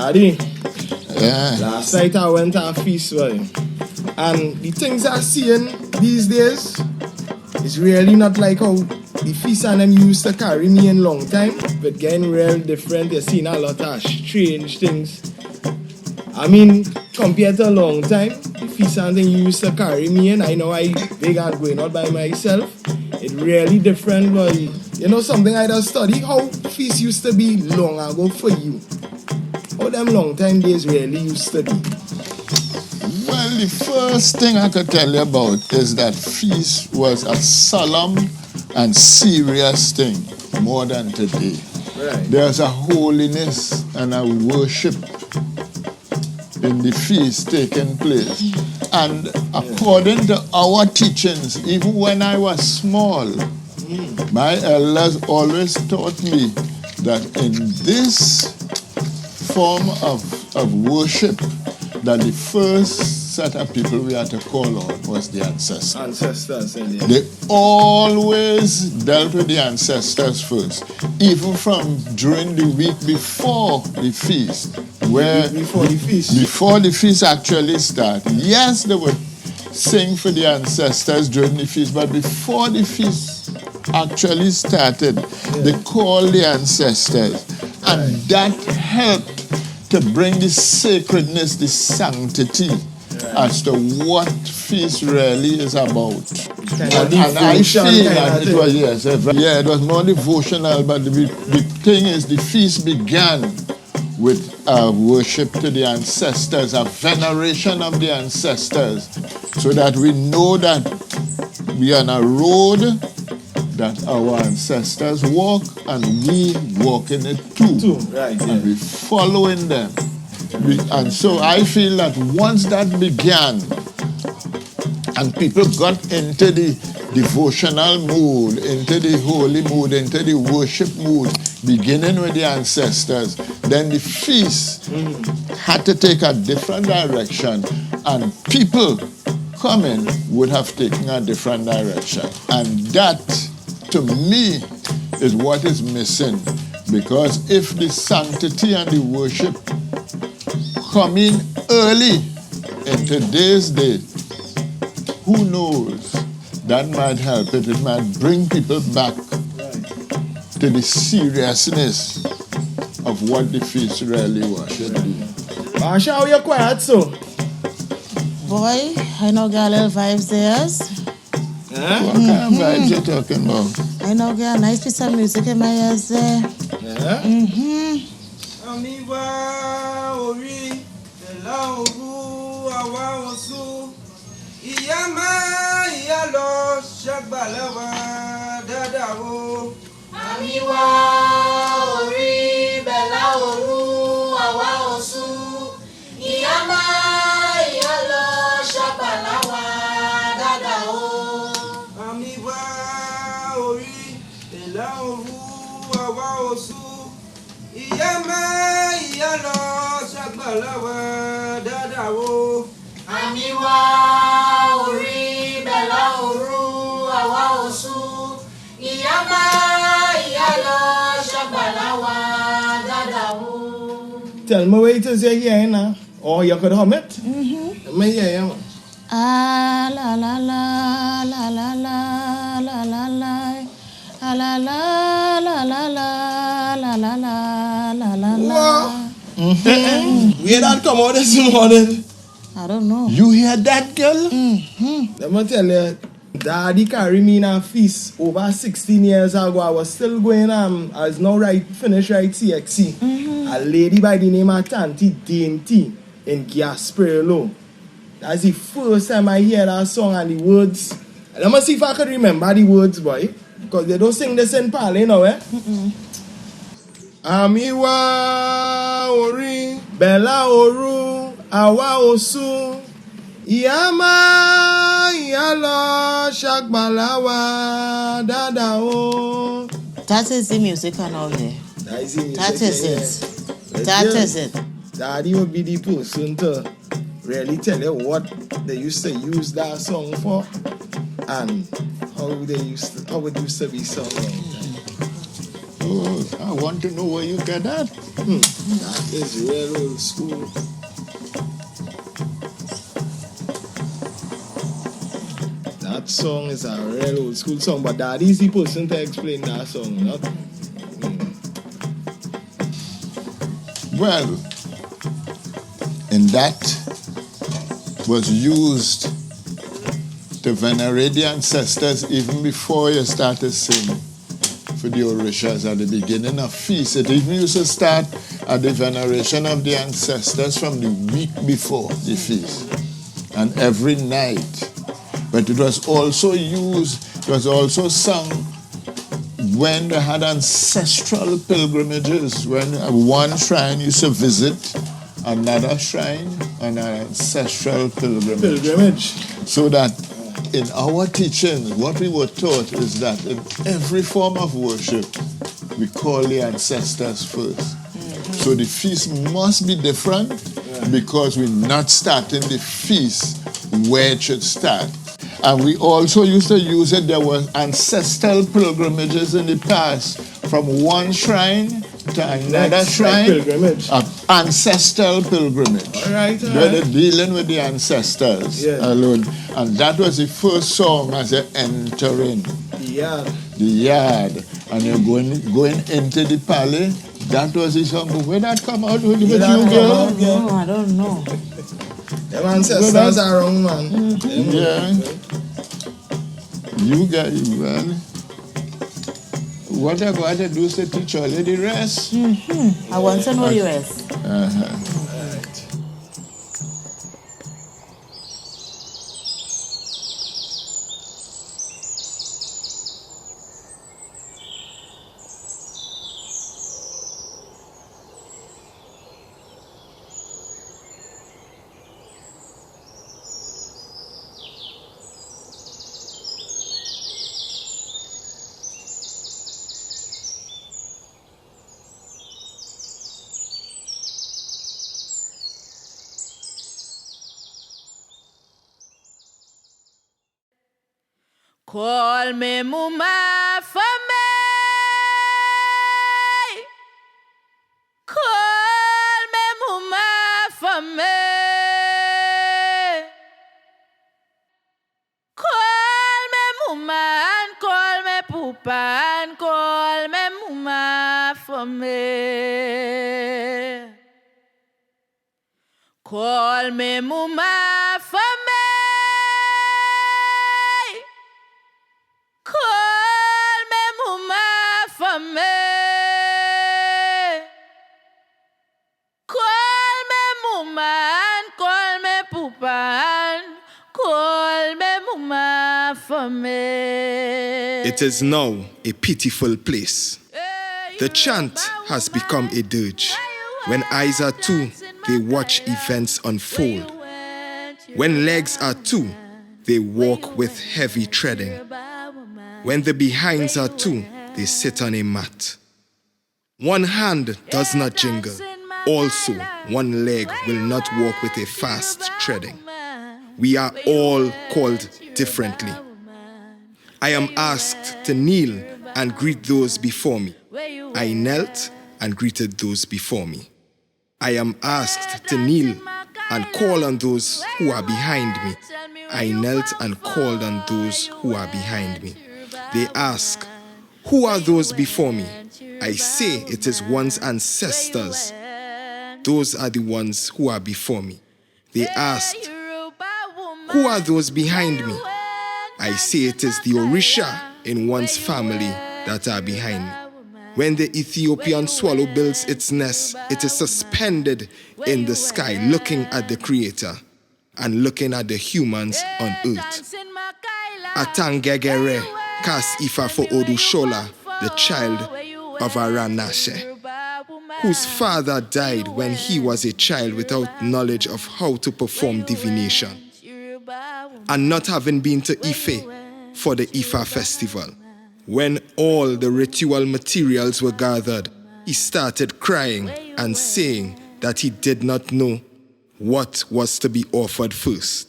Daddy, Yeah. last night I went to a feast, boy. And the things I'm seeing these days is really not like how the feast and them used to carry me in long time, but getting real different. You're seeing a lot of strange things. I mean, compared to a long time, the feast and them used to carry me in. I know I big and going out by myself. It's really different, but you know something I just study how feast used to be long ago for you. How them long time days really used to be. Well, the first thing I could tell you about is that feast was a solemn and serious thing more than today. Right. There's a holiness and a worship in the feast taking place. And according to our teachings, even when I was small, my elders always taught me that in this form of worship, that the first set of people we had to call on was the ancestors. Ancestors, yeah. They always dealt with the ancestors first, even from during the week before the feast, where Before the feast actually started. Yes, they would sing for the ancestors during the feast, but before the feast actually started, they called the ancestors, and that helped to bring the sacredness, the sanctity, as to what feast really is about. And I feel that it was, it was more devotional, but the thing is, the feast began with worship to the ancestors, a veneration of the ancestors, so that we know that we are on a road that our ancestors walk, and we walk in it too. Right, and we following them. And so I feel that once that began, and people got into the devotional mood, into the holy mood, into the worship mood, beginning with the ancestors, then the feast had to take a different direction, and people coming would have taken a different direction. And that, to me, is what is missing. Because if the sanctity and the worship come in early in today's day, who knows? That might help it. It might bring people back to the seriousness of what the feast really was. Marsha, how you quiet so? Boy, I know get a little vibes there. What kind of vibes you talking about? I know get a nice piece of music in my ears there. Yeah? Amiwa ori ela ogu awa osu iyama iyalo shagbalawa dadawo. Amiwa ori bela oru awa osu iyama iyalo shagbalawa dadawo. Amiwa ori ela oru awa osu iyama iyalo shagbalawa dadawo. Amiwa ori bela oru awa osu iyama iyalo shagbalawa dadawo. Tell me what it is you're hearing now. Or you could hum it. Let me hear you, man. Ah la la la la la la la la la. La la la la la la la la la la la la. Where that come out this morning? I don't know. You hear that, girl? Let me tell you, Daddy carried me in a feast over 16 years ago. I was still going I was now finished CXC. A lady by the name of Tanti Dainty in Gasperillo. That's the first time I hear that song and the words. Let me see if I could remember the words, boy. Because they don't sing this in Pali, you know, eh? Amiwa ori bela oru awa osu iyama iyalo shagbalawa dadao. That is the music and all there. That is the music. That is it. That is it. Daddy would be the person to really tell you what they used to use that song for and how it used to be sung. Oh, I want to know where you get that. That is real old school. That song is a real old school song, but that is the person to explain that song, not. Well, and that was used to venerate the ancestors even before you started singing for the Orishas at the beginning of feast. It even used to start at the veneration of the ancestors from the week before the feast and every night. But it was also sung when they had ancestral pilgrimages, when one shrine used to visit another shrine on an ancestral pilgrimage. So that in our teaching, what we were taught is that in every form of worship, we call the ancestors first. So the feast must be different because we're not starting the feast where it should start. And we also used to use it. There were ancestral pilgrimages in the past from one shrine to another shrine. Pilgrimage. Ancestral pilgrimage. All right. Where they're dealing with the ancestors alone. And that was the first song as you're entering the yard. And you're going into the palace. That was the song. But where that come out with you, girl? No, I don't know. Them ancestors are wrong, man. Yeah. You got it, man. What I got to do is to teach all of the rest. I want to know the rest. Call me mama for me. Call me mama for me. Call me mama and call me papa and call me mama for me. Call me mama for me. Call me mama for me. Call me mama and call me papa and call me mama for me. It is now a pitiful place. The chant has become a dirge. When eyes are two, they watch events unfold. When legs are two, they walk with heavy treading. When the behinds are two, they sit on a mat. One hand does not jingle. Also, one leg will not walk with a fast treading. We are all called differently. I am asked to kneel and greet those before me. I knelt and greeted those before me. I am asked to kneel and call on those who are behind me. I knelt and called on those who are behind me. They ask, who are those before me? I say it is one's ancestors. Those are the ones who are before me. They asked, who are those behind me? I say it is the Orisa in one's family that are behind me. When the Ethiopian swallow builds its nest, it is suspended in the sky looking at the Creator and looking at the humans on earth. Atangegere kas ifa for Odushola, the child of Aranashe, whose father died when he was a child without knowledge of how to perform divination, and not having been to Ife for the Ifa festival. When all the ritual materials were gathered, he started crying and saying that he did not know what was to be offered first.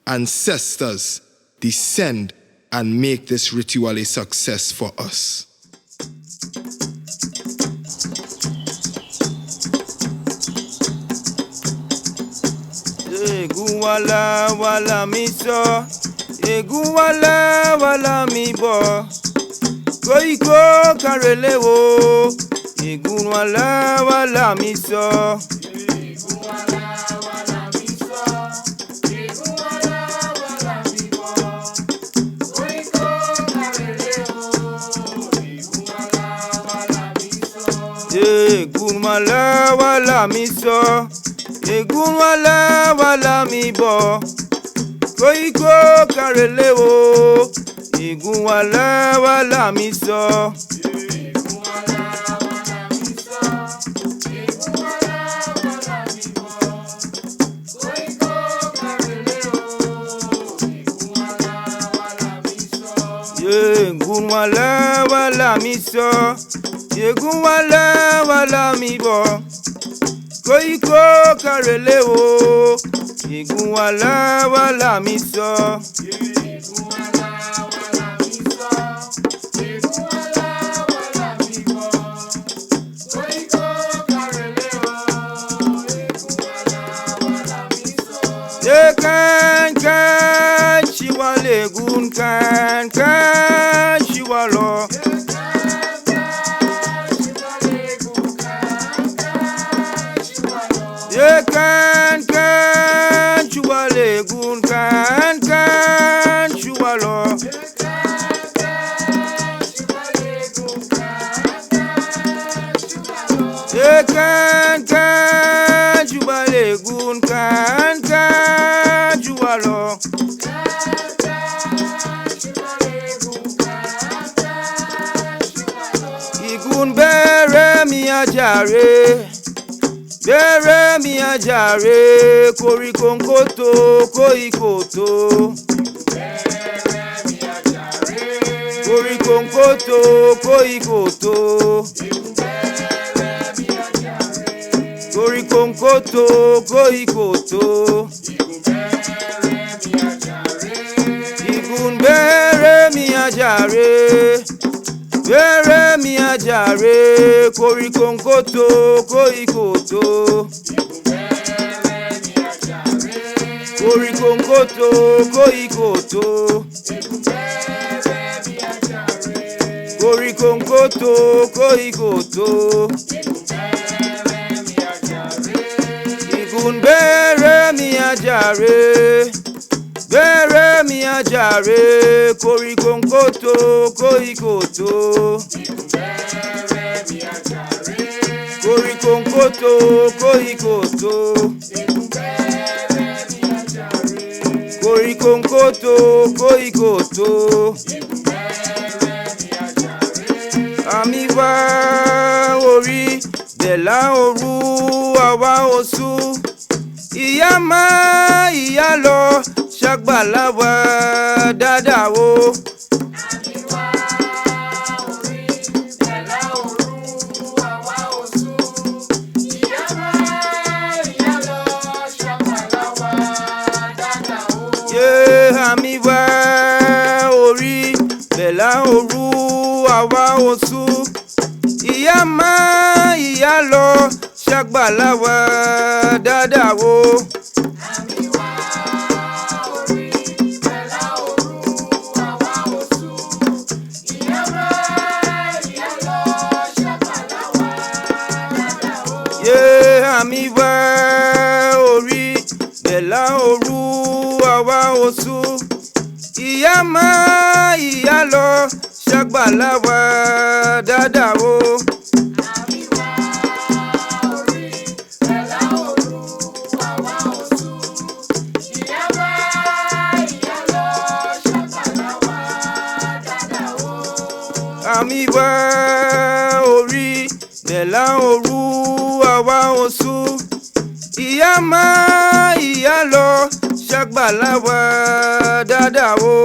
Ancestors, descend and make this ritual a success for us. Egun wala wala mi sọ, egun wala wala mi bọ̀. Koríko kárẹ̀lẹ̀ o, egun wala wala mi sọ. Egun wala wala mi sọ, egun wala wala mi bọ̀. Koríko kárẹ̀lẹ̀ o, egun wala wala mi sọ. Egun wala wala mi sọ, egun wala wala mi bọ̀. Koríko kárẹ̀lẹ̀ o, egun wala wala mi sọ. Kan shiwa legun kan shiwa lo. Kan shiwa legun kan shiwa lo. Kan shiwa legun kan shiwa lo. Igun bẹ̀rẹ̀ mi ajare, bẹ̀rẹ̀ mi ajare, koríko nkoto koríkoto. Koríko nkoto koríkoto. Koríko nkoto koríkoto. Igun bẹ̀rẹ̀ mi ajare, bẹ̀rẹ̀ mi ajare, koríko nkoto koríkoto. Koríko nkoto koríkoto. Koríko nkoto koríkoto. Igun bẹ̀rẹ̀ mi ajare, bẹ̀rẹ̀ mi ajare, koríko nkoto koríkoto. Koríko nkoto koríkoto. Koríko nkoto koríkoto. Àmì wá orí bẹ̀là òru àwa oṣù. Ìyá máa ìyá lọ ṣàgbàlá wa dáadáa o. Àmì wá orí bẹ̀là òru àwa oṣù. Ìyá máa ìyá lọ ṣàgbàlá wa dáadáa o. Àmì wá orí bẹ̀là òru àwa oṣù. Ìyá máa ìyá lọ ṣàgbàlá wa dáadáa o. Àmì wá orí bẹ̀là òru àwa oṣù. Ìyá máa ìyá lọ ṣàgbàlá wa dáadáa o.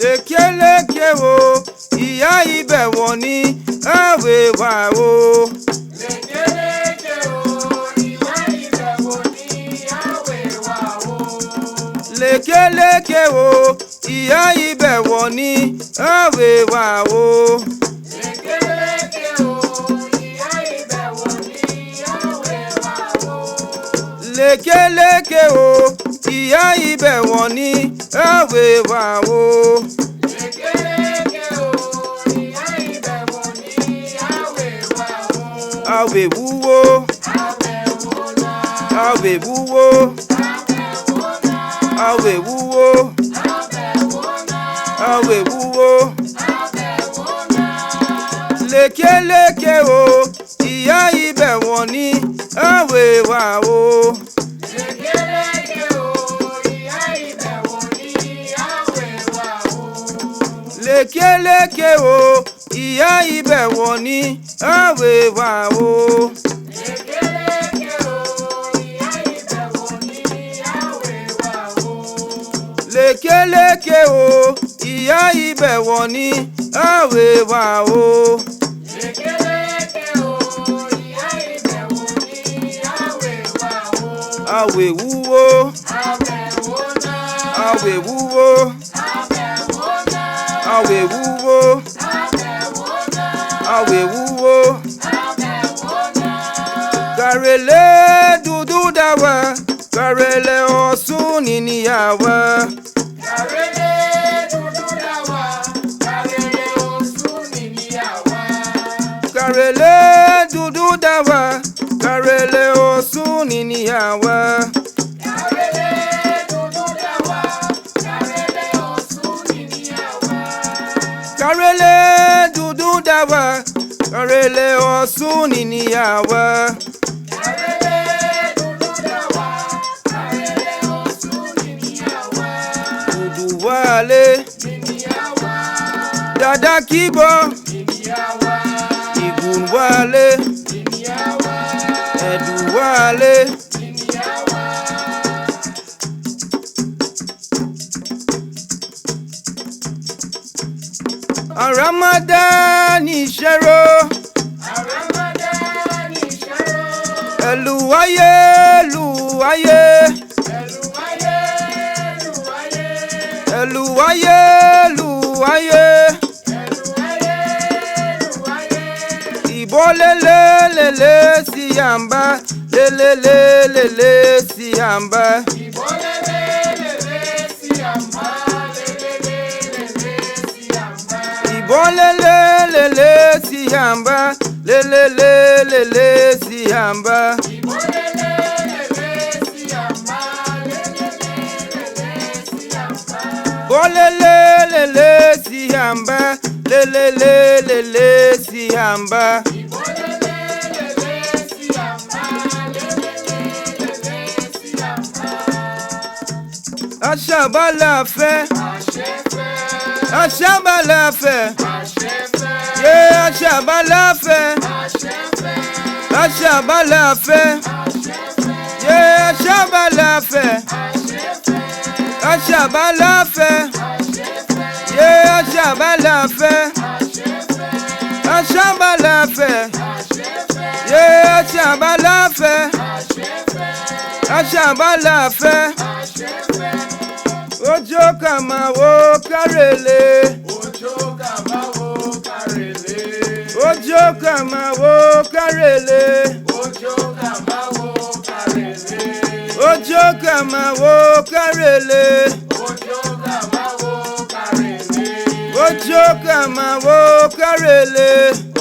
Lékeleke o, ìyá ibẹ̀ wọ̀n ní àwẹ̀ wà o. lékeleke o ìyá ibẹ̀ wọ̀ ní àwẹ̀ wà o. Lékeleke o ìyá ibẹ̀ wọ̀ ní àwẹ̀ wà o. Lékeleke o ìyá ibẹ̀ wọ̀ ní àwẹ̀ wà o. Lékeleke o ìyá ibẹ̀ wọ̀ ní àwẹ̀ wà o. Àwẹ̀ wúwo. Àwẹ̀ wúwo. Àwẹ̀ wúwo. Àwẹ̀ wúwo. Lékeleke o ìyá ibẹ̀ wọ̀ ní àwẹ̀ wà o. Lékeleke o ìyá ibẹ̀ wọ̀ ní àwẹ̀ wà o. Lékeleke o ìyá ibẹ̀ wọ̀ ní àwẹ̀ wà o. Lékeleke o ìyá ibẹ̀ wọ̀ ní àwẹ̀ wà o. Lékeleke o ìyá ibẹ̀ wọ̀ ní àwẹ̀ wà o. Lékeleke o ìyá ibẹ̀ wọ̀ ní àwẹ̀ wà o. Àwẹ̀ wúwo. Àbẹ̀wò náà. Àwẹ̀ wúwo. Àbẹ̀wò náà. Àwẹ̀ wúwo. Àbẹ̀wò náà. Àwẹ̀ wúwo. Àbẹ̀wò náà. Kàrẹ̀lẹ̀ dúdú dáwà, kàrẹ̀lẹ̀ Ọ̀ṣun nìníyàwó. Kàrẹ́lẹ̀ dúdú dáwà, kàrẹ́lẹ̀ Ọ̀ṣun nìníyàwó. Kàrẹ̀lẹ̀ dúdú dáwà, kàrẹ̀lẹ̀ Ọ̀ṣun nìníyàwó. Kàrẹ́lẹ̀ dúdú dáwà, kàrẹ́lẹ̀ Ọ̀ṣun nìníyàwó. Kàrẹ̀lẹ̀ dúdú dáwà, kàrẹ̀lẹ̀ Ọ̀ṣun nìníyàwó. Kàrẹ́lẹ̀ dúdú dáwà, kàrẹ́lẹ̀ Ọ̀ṣun nìníyàwó. Dúdú wálé, Nìníyàwó, dàdá kíbọ̀, nìníyàwó, ìgùn wálé, nìníyàwó, ẹ̀dù wálé. nìníyàwó. Ramadan ìṣẹ́rò, Ramadan ìṣẹ́rò. ẹlùwáyé, ẹlùwáyé, Ẹlùwáyé, ẹlùwáyé. ẹlùwáyé, ẹlùwáyé. Ẹlùwáyé, ẹlùwáyé. Ìbò lélelélé sí yàmbá, lélelélélé sí yàmbá. Ìbọ́lélélélé sí àmbá, lélélélélé sí àmbá. Ìbò lélelélé sí yàmbá, lélelélélé sí yàmbá. Ìbọ́lélélélé sí àmbá, lélélélélé sí àmbá. Ìbò lélelélé sí yàmbá, lélelélélé sí yàmbá. Ìbọ́lélélélé sí àmbá, lélélélélé sí àmbá. Aṣàbálàfẹ́, Àṣẹfẹ́, aṣàbálàfẹ́, àṣẹfẹ́, yé aṣàbálàfẹ́, àṣẹfẹ́, aṣàbálàfẹ́, àṣẹfẹ́, yé aṣàbálàfẹ́, àṣẹfẹ́, aṣàbálàfẹ́, àṣẹfẹ́, yé aṣàbálàfẹ́, àṣẹfẹ́, aṣàbálàfẹ́, àṣẹfẹ́, yé aṣàbálàfẹ́, àṣẹfẹ́, aṣàbálàfẹ́. àṣẹfẹ́. Ojo kàmáwó kárẹ̀lẹ̀, Òjò kàmáwó kárẹ̀lẹ̀. ojo kàmáwó kárẹ̀lẹ̀, Òjò kàmáwó kárẹ̀lẹ̀. ojo kàmáwó kárẹ̀lẹ̀, Òjò kàmáwó kárẹ̀lẹ̀. ojo kàmáwó kárẹ̀lẹ̀.